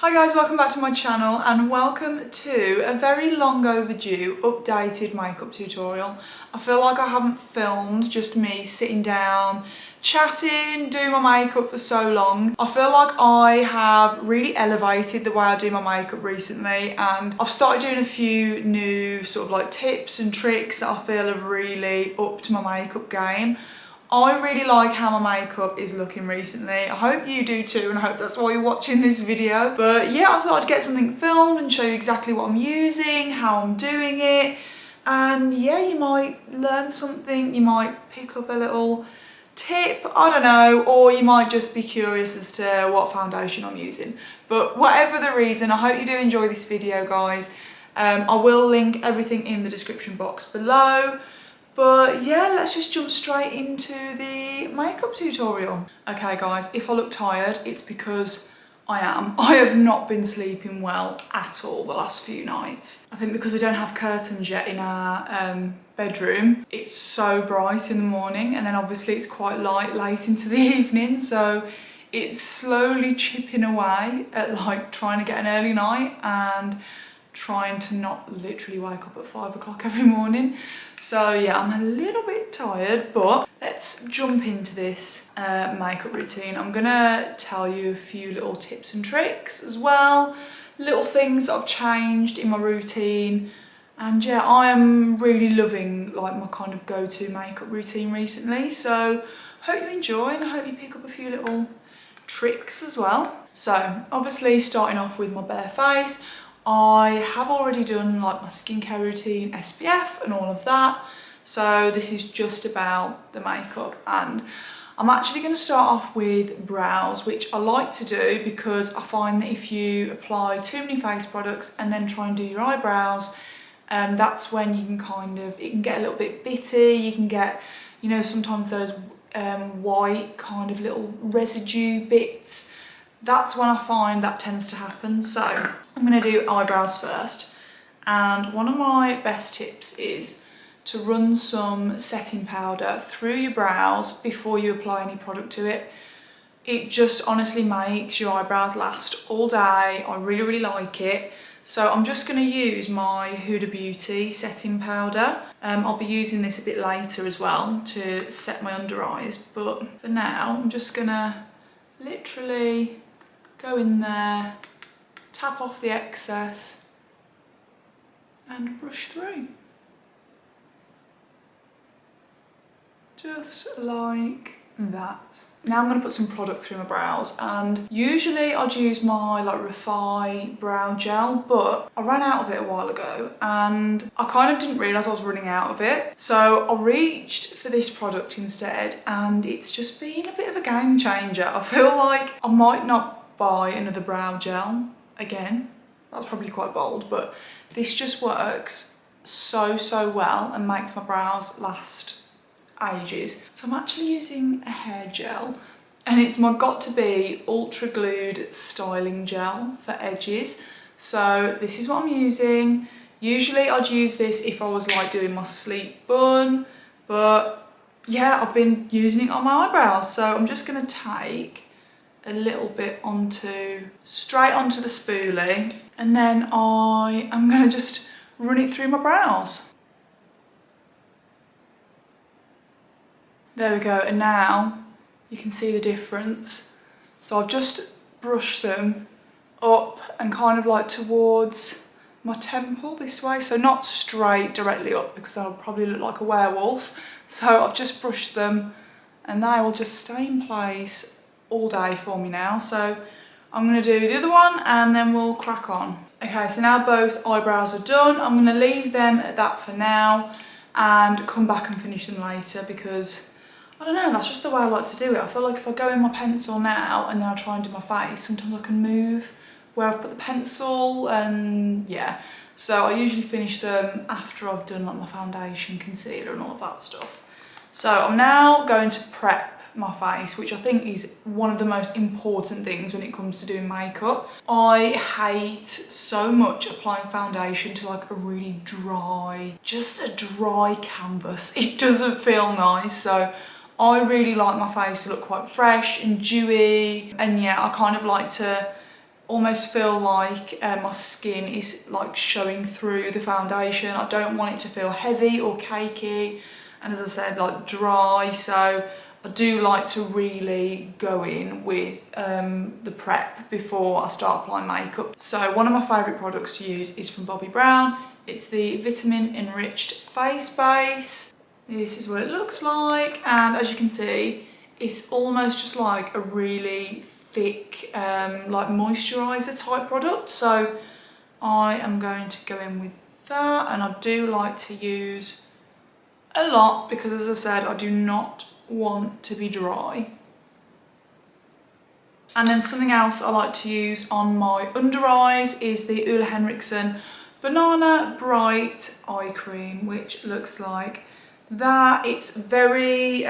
Hi guys, welcome back to my channel and welcome to a very long overdue updated makeup tutorial. I feel like I haven't filmed just me sitting down, chatting, doing my makeup for so long. I feel like I have really elevated the way I do my makeup recently, and I've started doing a few new sort of like tips and tricks that I feel have really upped my makeup game. I really like how my makeup is looking recently. I hope you do too, and I hope that's why you're watching this video. But yeah, I thought I'd get something filmed and show you exactly what I'm using, how I'm doing it. And yeah, you might learn something, you might pick up a little tip, I don't know, or you might just be curious as to what foundation I'm using. But whatever the reason, I hope you do enjoy this video, guys. I will link everything in the description box below. But yeah, let's just jump straight into the makeup tutorial. Okay guys, if I look tired, it's because I am. I have not been sleeping well at all the last few nights. I think because we don't have curtains yet in our bedroom, it's so bright in the morning, and then obviously it's quite light late into the evening, so it's slowly chipping away at like trying to get an early night and trying to not literally wake up at 5 o'clock every morning. So yeah, I'm a little bit tired, but let's jump into this makeup routine. I'm gonna tell you a few little tips and tricks as well, little things that I've changed in my routine. And yeah, I am really loving like my kind of go-to makeup routine recently. So hope you enjoy, and I hope you pick up a few little tricks as well. So obviously starting off with my bare face, I have already done like my skincare routine, SPF and all of that. So this is just about the makeup, and I'm actually going to start off with brows, which I like to do because I find that if you apply too many face products and then try and do your eyebrows, that's when you can kind of, it can get a little bit bitty, you can get, you know, sometimes those white kind of little residue bits. That's when I find that tends to happen. So I'm going to do eyebrows first, and one of my best tips is to run some setting powder through your brows before you apply any product to it. It just honestly makes your eyebrows last all day. I really like it. So I'm just going to use my Huda Beauty setting powder. I'll be using this a bit later as well to set my under eyes, but for now I'm just going to literally go in there, tap off the excess and brush through. Just like that. Now I'm going to put some product through my brows, and usually I'd use my like Refi brow gel, but I ran out of it a while ago and I kind of didn't realise I was running out of it. So I reached for this product instead, and it's just been a bit of a game changer. I feel like I might not buy another brow gel again. That's probably quite bold, but this just works so well and makes my brows last ages. So I'm actually using a hair gel, and it's my got to be ultra glued styling gel for edges. So this is what I'm using. Usually I'd use this if I was like doing my sleep bun, but yeah, I've been using it on my eyebrows. So I'm just gonna take a little bit straight onto the spoolie, and then I am going to just run it through my brows. There we go, and now you can see the difference. So I've just brushed them up and kind of like towards my temple this way, so not straight directly up because I'll probably look like a werewolf. So I've just brushed them and they will just stay in place all day for me now. So I'm going to do the other one and then we'll crack on. Okay, so now both eyebrows are done. I'm going to leave them at that for now and come back and finish them later because, I don't know, that's just the way I like to do it. I feel like if I go in my pencil now and then I try and do my face, sometimes I can move where I've put the pencil, and yeah. So I usually finish them after I've done like my foundation, concealer and all of that stuff. So I'm now going to prep my face, which I think is one of the most important things when it comes to doing makeup. I hate so much applying foundation to like a really dry, just a dry canvas. It doesn't feel nice. So I really like my face to look quite fresh and dewy, and yeah, I kind of like to almost feel like my skin is like showing through the foundation. I don't want it to feel heavy or cakey, and as I said, like dry. So I do like to really go in with the prep before I start applying makeup. So one of my favourite products to use is from Bobbi Brown. It's the Vitamin Enriched Face Base. This is what it looks like, and as you can see, it's almost just like a really thick like moisturiser type product. So I am going to go in with that, and I do like to use a lot because, as I said, I do not want to be dry. And then something else I like to use on my under eyes is the Ole Henriksen Banana Bright Eye Cream, which looks like that. It's very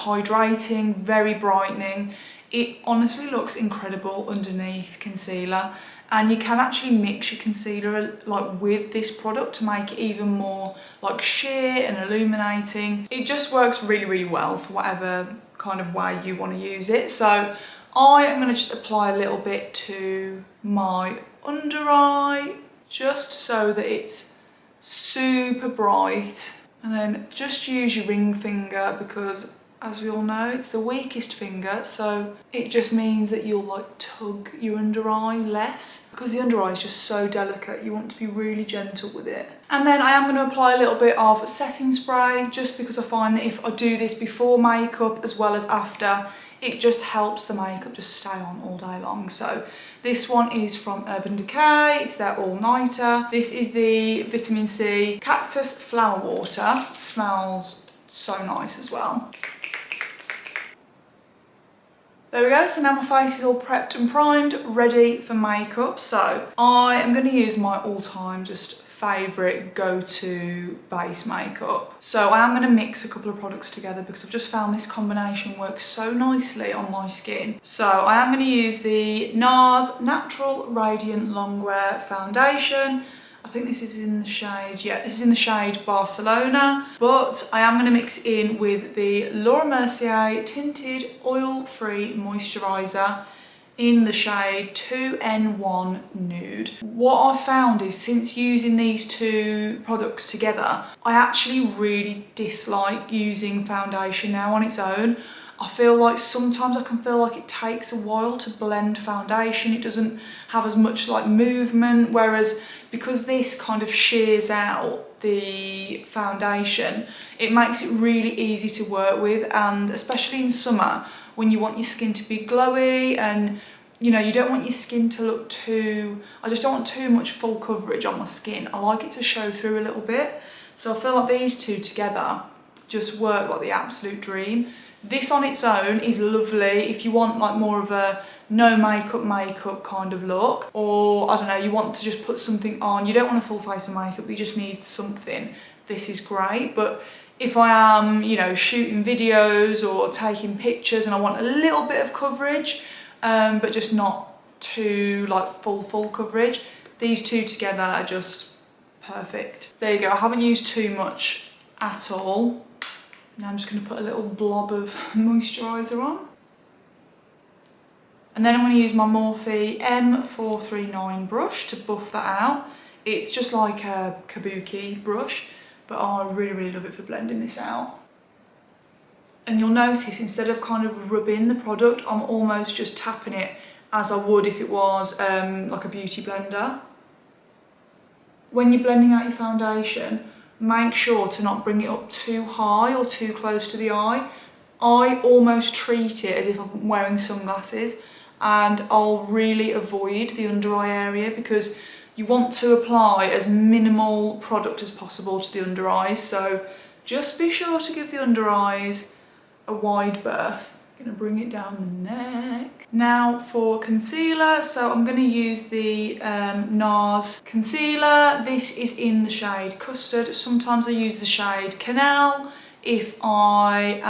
hydrating, very brightening. It honestly looks incredible underneath concealer, and you can actually mix your concealer like with this product to make it even more like sheer and illuminating. It just works really well for whatever kind of way you want to use it. So I am going to just apply a little bit to my under eye, just so that it's super bright. And then just use your ring finger because, as we all know, it's the weakest finger, so it just means that you'll like tug your under eye less, because the under eye is just so delicate. You want to be really gentle with it. And then I am going to apply a little bit of setting spray, just because I find that if I do this before makeup as well as after, it just helps the makeup just stay on all day long. So this one is from Urban Decay, it's their all-nighter. This is the Vitamin C Cactus Flower Water. It smells so nice as well. There we go, so now my face is all prepped and primed, ready for makeup. So I am going to use my all-time just favourite go-to base makeup. So I am going to mix a couple of products together because I've just found this combination works so nicely on my skin. So I am going to use the NARS Natural Radiant Longwear Foundation. I think this is in the shade, yeah, this is in the shade Barcelona, but I am going to mix in with the Laura Mercier Tinted Oil-Free Moisturiser in the shade 2N1 Nude. What I've found is, since using these two products together, I actually really dislike using foundation now on its own. I feel like sometimes I can feel like it takes a while to blend foundation. It doesn't have as much like movement, whereas because this kind of shears out the foundation, it makes it really easy to work with. And especially in summer, when you want your skin to be glowy and you know, you don't want your skin to look too, I just don't want too much full coverage on my skin. I like it to show through a little bit. So I feel like these two together just work like the absolute dream. This on its own is lovely if you want like more of a no makeup kind of look, or I don't know, you want to just put something on, you don't want a full face of makeup, you just need something. This is great. But if I am, you know, shooting videos or taking pictures and I want a little bit of coverage, but just not too like full coverage, these two together are just perfect. There you go, I haven't used too much at all. Now I'm just going to put a little blob of moisturiser on. And then I'm going to use my Morphe M439 brush to buff that out. It's just like a kabuki brush, but I really love it for blending this out. And you'll notice, instead of kind of rubbing the product, I'm almost just tapping it as I would if it was like a beauty blender. When you're blending out your foundation, make sure to not bring it up too high or too close to the eye. I almost treat it as if I'm wearing sunglasses, and I'll really avoid the under eye area because you want to apply as minimal product as possible to the under eyes. So just be sure to give the under eyes a wide berth. I'm going to bring it down the neck. Now for concealer, so I'm going to use the NARS concealer. This is in the shade Custard. Sometimes I use the shade Canal if I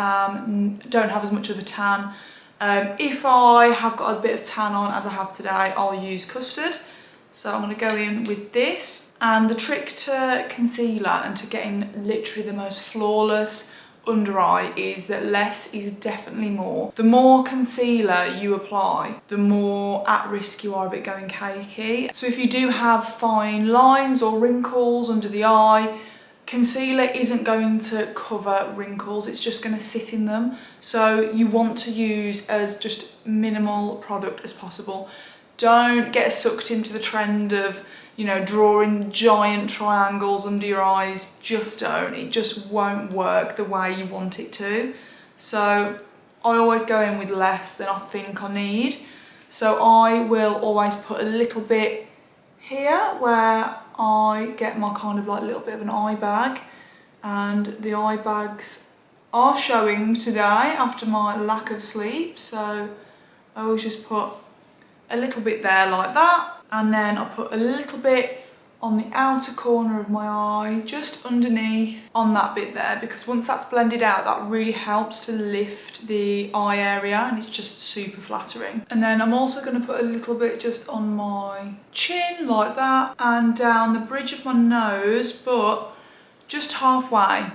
don't have as much of a tan. If I have got a bit of tan on, as I have today, I'll use Custard. So I'm going to go in with this. And the trick to concealer and to getting literally the most flawless under eye is that less is definitely more. The more concealer you apply, the more at risk you are of it going cakey. So if you do have fine lines or wrinkles under the eye, concealer isn't going to cover wrinkles, it's just going to sit in them. So you want to use as just minimal product as possible. Don't get sucked into the trend of, you know, drawing giant triangles under your eyes. Just don't. It just won't work the way you want it to. So I always go in with less than I think I need. So I will always put a little bit here where I get my kind of like little bit of an eye bag, and the eye bags are showing today after my lack of sleep. So I always just put a little bit there like that, and then I put a little bit on the outer corner of my eye, just underneath on that bit there, because once that's blended out, that really helps to lift the eye area and it's just super flattering. And then I'm also going to put a little bit just on my chin like that, and down the bridge of my nose, but just halfway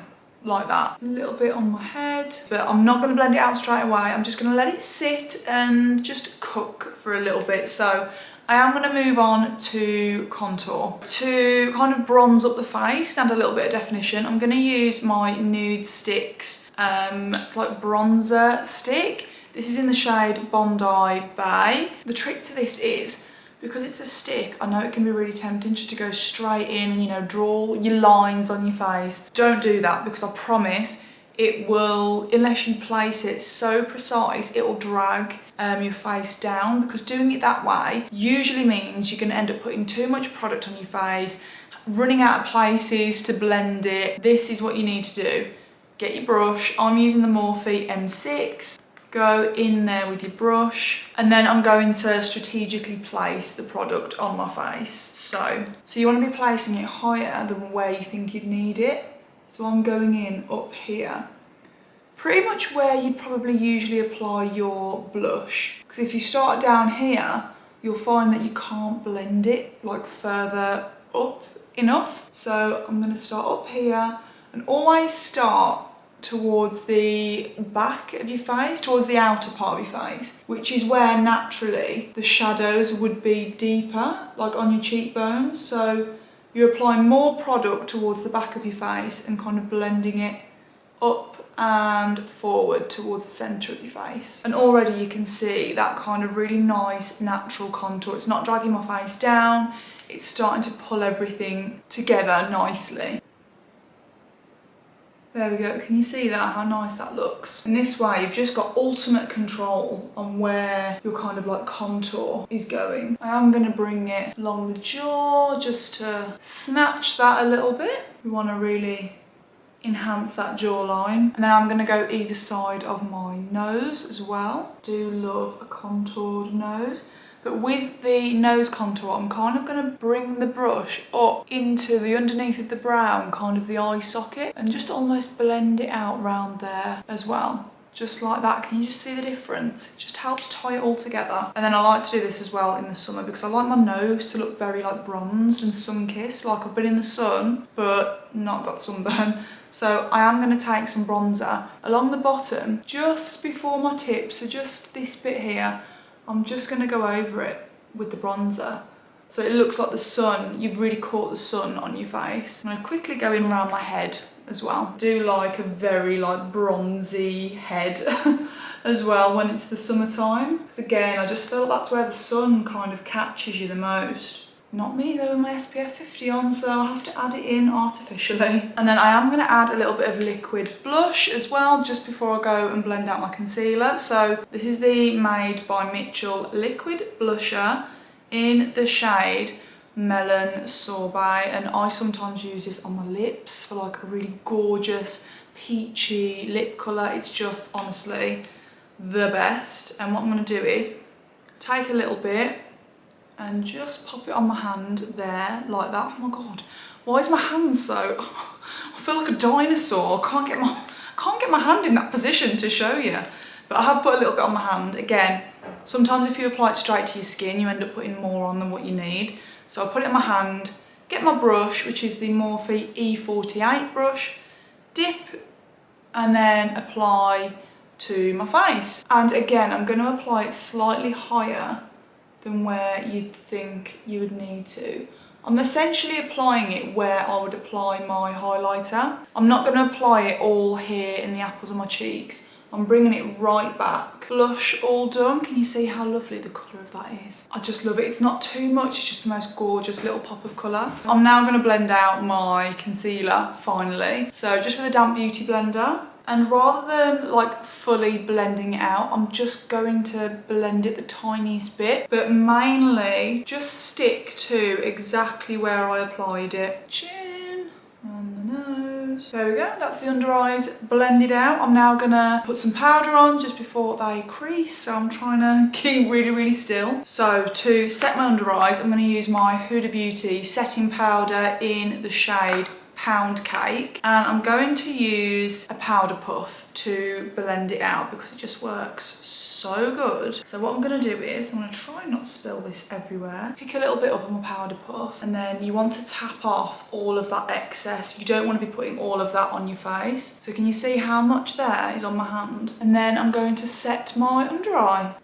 like that. A little bit on my head, but I'm not going to blend it out straight away. I'm just going to let it sit and just cook for a little bit. So I am going to move on to contour. To kind of bronze up the face and a little bit of definition, I'm going to use my Nude Sticks. It's like bronzer stick. This is in the shade Bondi Bay. The trick to this is, because it's a stick, I know it can be really tempting just to go straight in and, you know, draw your lines on your face. Don't do that, because I promise it will, unless you place it so precise, it will drag your face down, because doing it that way usually means you're going to end up putting too much product on your face, running out of places to blend it. This is what you need to do. Get your brush. I'm using the Morphe M6. Go in there with your brush, and then I'm going to strategically place the product on my face. So you want to be placing it higher than where you think you'd need it. So I'm going in up here, pretty much where you'd probably usually apply your blush. Because if you start down here, you'll find that you can't blend it like further up enough. So I'm going to start up here, and always start towards the back of your face, towards the outer part of your face, which is where naturally the shadows would be deeper, like on your cheekbones. So you're applying more product towards the back of your face and kind of blending it up and forward towards the centre of your face. And already you can see that kind of really nice natural contour. It's not dragging my face down, it's starting to pull everything together nicely. There we go, can you see that, how nice that looks? And this way you've just got ultimate control on where your kind of like contour is going. I am going to bring it along the jaw just to snatch that a little bit. We want to really enhance that jawline. And then I'm going to go either side of my nose as well. Do love a contoured nose. But with the nose contour, I'm kind of going to bring the brush up into the underneath of the brow and kind of the eye socket, and just almost blend it out round there as well. Just like that. Can you just see the difference? It just helps tie it all together. And then I like to do this as well in the summer, because I like my nose to look very like bronzed and sun-kissed, like I've been in the sun but not got sunburn. So I am going to take some bronzer along the bottom just before my tip, so just this bit here. I'm just going to go over it with the bronzer so it looks like the sun, you've really caught the sun on your face. I'm going to quickly go in around my head as well. Do like a very like bronzy head as well when it's the summertime. Because again, I just feel that's where the sun kind of catches you the most. Not me though, with my SPF 50 on, so I have to add it in artificially. And then I am going to add a little bit of liquid blush as well, just before I go and blend out my concealer. So this is the Made by Mitchell liquid blusher in the shade Melon Sorbet, and I sometimes use this on my lips for like a really gorgeous peachy lip colour. It's just honestly the best. And what I'm going to do is take a little bit and just pop it on my hand there, like that. Oh my god, why is my hand so... I feel like a dinosaur. I can't get my hand in that position to show you. But I have put a little bit on my hand. Again, sometimes if you apply it straight to your skin, you end up putting more on than what you need. So I put it in my hand, get my brush, which is the Morphe E48 brush, dip and then apply to my face. And again, I'm going to apply it slightly higher than where you'd think you would need to. I'm essentially applying it where I would apply my highlighter. I'm not going to apply it all here in the apples of my cheeks. I'm bringing it right back. Blush all done. Can you see how lovely the colour of that is? I just love it. It's not too much, it's just the most gorgeous little pop of colour. I'm now going to blend out my concealer, finally. So just with a damp beauty blender. And rather than like fully blending it out, I'm just going to blend it the tiniest bit, but mainly just stick to exactly where I applied it. Chin, on the nose. There we go, that's the under eyes blended out. I'm now gonna put some powder on just before they crease, so I'm trying to keep really still. So to set my under eyes, I'm gonna use my Huda Beauty setting powder in the shade Pound Cake, and I'm going to use a powder puff to blend it out because it just works so good. So what I'm going to do is I'm going to try not to spill this everywhere. Pick a little bit up on my powder puff, and then you want to tap off all of that excess. You don't want to be putting all of that on your face. So can you see how much there is on my hand? And then I'm going to set my under eye.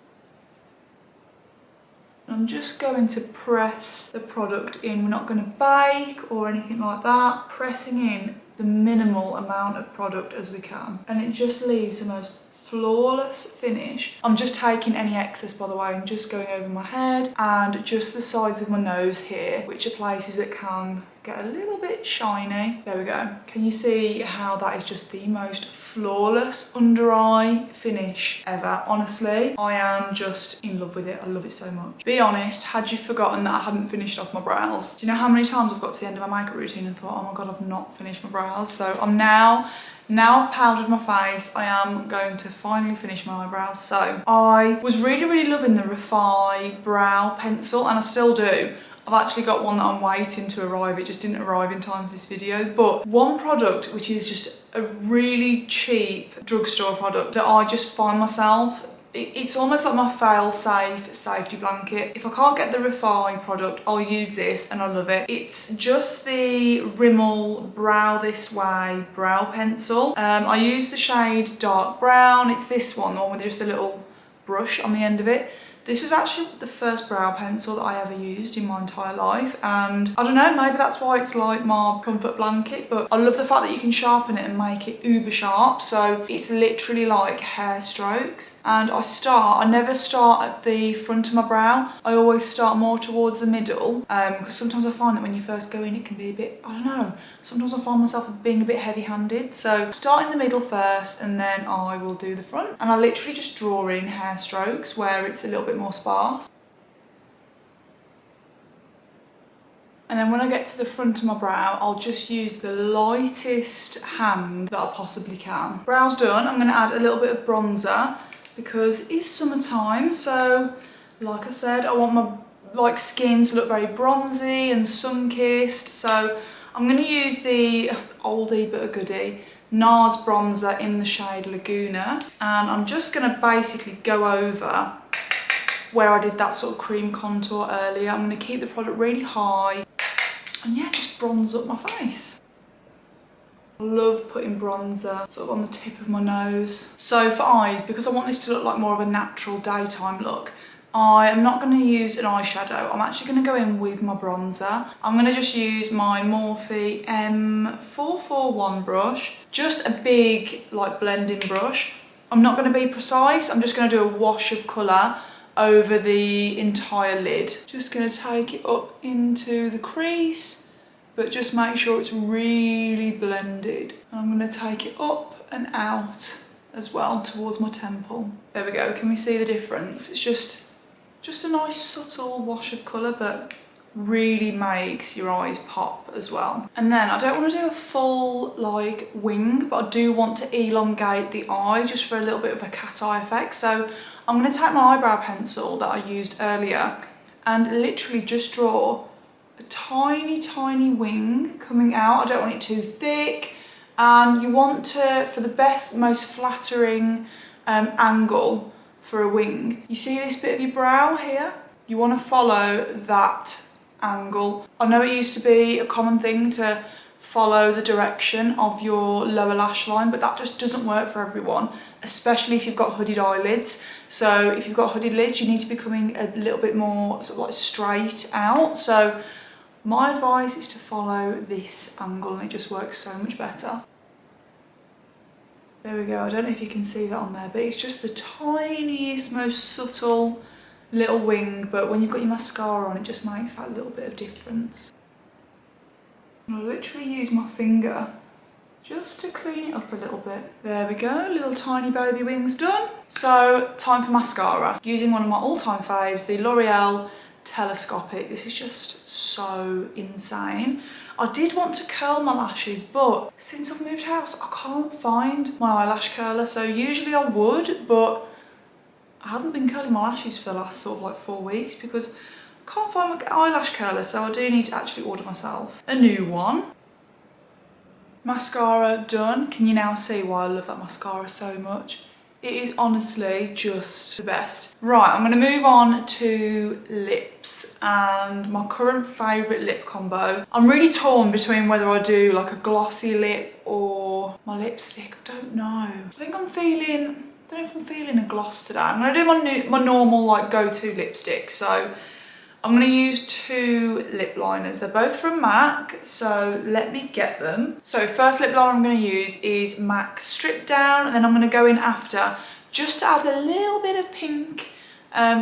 I'm just going to press the product in. We're not going to bake or anything like that. Pressing in the minimal amount of product as we can. And it just leaves the most flawless finish. I'm just taking any excess, by the way, and just going over my head and just the sides of my nose here, which are places that can get a little bit shiny. There we go. Can you see how that is just the most flawless under eye finish ever? Honestly, I am just in love with it. I love it so much. Be honest, had you forgotten that I hadn't finished off my brows? Do you know how many times I've got to the end of my makeup routine and thought, oh my god, I've not finished my brows? So I'm now I've powdered my face, I am going to finally finish my eyebrows. So I was really loving the Refi brow pencil, and I still do. I've actually got one that I'm waiting to arrive. It just didn't arrive in time for this video. But one product, which is just a really cheap drugstore product that I just find myself, it's almost like my fail-safe safety blanket. If I can't get the Refi product, I'll use this and I love it. It's just the Rimmel Brow This Way brow pencil. I use the shade Dark Brown. It's this one, the one with just the little brush on the end of it. This was actually the first brow pencil that I ever used in my entire life, and I don't know, maybe that's why it's like my comfort blanket, but I love the fact that you can sharpen it and make it uber sharp, so it's literally like hair strokes. And I never start at the front of my brow, I always start more towards the middle, because sometimes I find that when you first go in it can be a bit, I don't know, sometimes I find myself being a bit heavy-handed, so start in the middle first and then I will do the front. And I literally just draw in hair strokes where it's a little bit more sparse. And then when I get to the front of my brow, I'll just use the lightest hand that I possibly can. Brow's done. I'm going to add a little bit of bronzer because it's summertime, so like I said, I want my skin to look very bronzy and sun-kissed, so I'm going to use the oldie but a goodie NARS bronzer in the shade Laguna, and I'm just going to basically go over where I did that sort of cream contour earlier. I'm going to keep the product really high and yeah, just bronze up my face. I love putting bronzer sort of on the tip of my nose. So for eyes, because I want this to look like more of a natural daytime look, I am not going to use an eyeshadow. I'm actually going to go in with my bronzer. I'm going to just use my Morphe M441 brush, just a big like blending brush. I'm not going to be precise, I'm just going to do a wash of colour over the entire lid. Just going to take it up into the crease, but just make sure it's really blended. And I'm going to take it up and out as well towards my temple. There we go, can we see the difference? It's just a nice subtle wash of colour, but really makes your eyes pop as well. And then I don't want to do a full like wing, but I do want to elongate the eye just for a little bit of a cat eye effect. So I'm going to take my eyebrow pencil that I used earlier and literally just draw a tiny wing coming out. I don't want it too thick, and you want to, for the best, most flattering angle for a wing, you see this bit of your brow here? You want to follow that angle. I know it used to be a common thing to follow the direction of your lower lash line, but that just doesn't work for everyone, especially if you've got hooded eyelids. So if you've got hooded lids, you need to be coming a little bit more sort of like straight out. So my advice is to follow this angle, and it just works so much better. There we go. I don't know if you can see that on there, but it's just the tiniest, most subtle little wing, but when you've got your mascara on, it just makes that little bit of difference. I'll literally use my finger just to clean it up a little bit. There we go, little tiny baby wings done. So time for mascara. Using one of my all-time faves, the L'Oreal Telescopic. This is just so insane. I did want to curl my lashes, but since I've moved house, I can't find my eyelash curler. So usually I would, but I haven't been curling my lashes for the last sort of like 4 weeks because I can't find my eyelash curler, so I do need to actually order myself a new one. Mascara done. Can you now see why I love that mascara so much? It is honestly just the best. Right, I'm gonna move on to lips and my current favourite lip combo. I'm really torn between whether I do like a glossy lip or my lipstick. I don't know. I don't know if I'm feeling a gloss today. I'm gonna do my normal like go-to lipstick. So I'm gonna use 2 lip liners. They're both from MAC, so let me get them. So first lip liner I'm gonna use is MAC Strip Down, and then I'm gonna go in after just to add a little bit of pink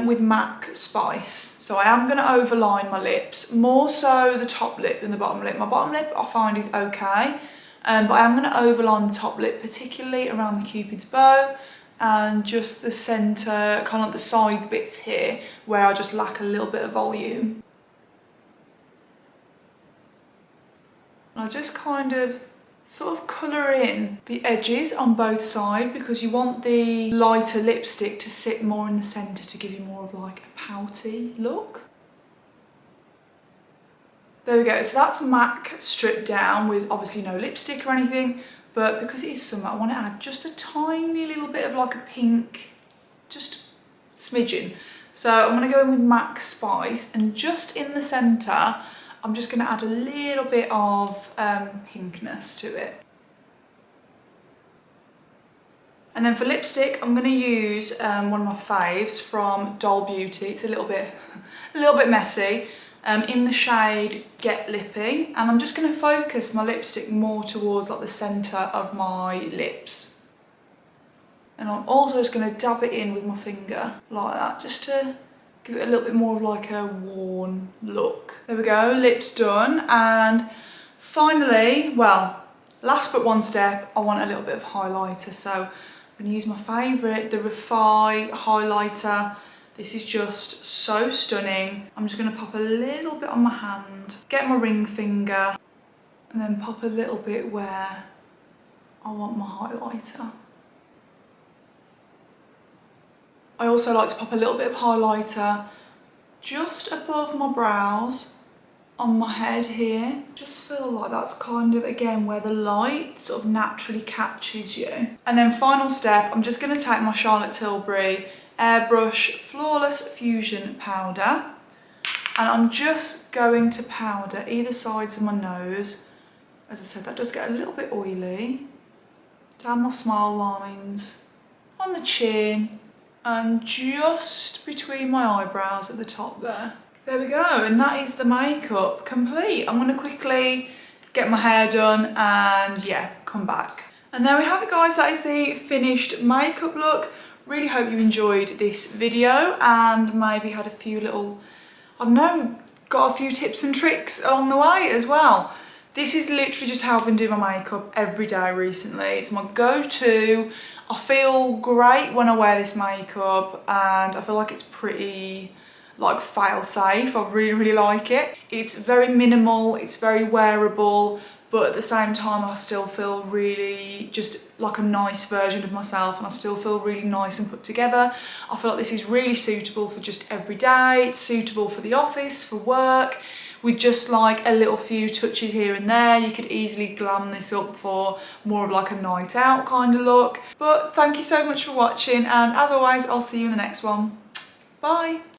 with MAC Spice. So I am gonna overline my lips, more so the top lip than the bottom lip. My bottom lip I find is okay, but I am gonna overline the top lip, particularly around the Cupid's bow, and just the centre, kind of like the side bits here where I just lack a little bit of volume. And I just kind of sort of colour in the edges on both sides because you want the lighter lipstick to sit more in the centre to give you more of like a pouty look. There we go, so that's MAC Stripped Down with obviously no lipstick or anything. But because it is summer, I want to add just a tiny little bit of like a pink, just smidgen. So I'm going to go in with MAC Spice, and just in the centre, I'm just going to add a little bit of pinkness to it. And then for lipstick, I'm going to use one of my faves from Doll Beauty. It's a little bit messy. In the shade Get Lippy, and I'm just going to focus my lipstick more towards like the centre of my lips. And I'm also just going to dab it in with my finger like that, just to give it a little bit more of like a worn look. There we go, lips done. And finally, well, last but one step, I want a little bit of highlighter. So I'm going to use my favourite, the Refi highlighter. This is just so stunning. I'm just going to pop a little bit on my hand, get my ring finger, and then pop a little bit where I want my highlighter. I also like to pop a little bit of highlighter just above my brows on my head here. Just feel like that's kind of, again, where the light sort of naturally catches you. And then final step, I'm just going to take my Charlotte Tilbury Airbrush Flawless Fusion powder, and I'm just going to powder either sides of my nose. As I said, that does get a little bit oily. Down my smile lines, on the chin, and just between my eyebrows at the top there. There we go, and that is the makeup complete. I'm going to quickly get my hair done and yeah, come back. And there we have it, guys. That is the finished makeup look. Really hope you enjoyed this video and maybe had a few little, I don't know, got a few tips and tricks along the way as well. This is literally just how I've been doing my makeup every day recently. It's my go-to. I feel great when I wear this makeup, and I feel like it's pretty like fail-safe. I really like it. It's very minimal, it's very wearable, but at the same time I still feel really just like a nice version of myself, and I still feel really nice and put together. I feel like this is really suitable for just every day. It's suitable for the office, for work, with just like a little few touches here and there. You could easily glam this up for more of like a night out kind of look. But thank you so much for watching, and as always, I'll see you in the next one. Bye.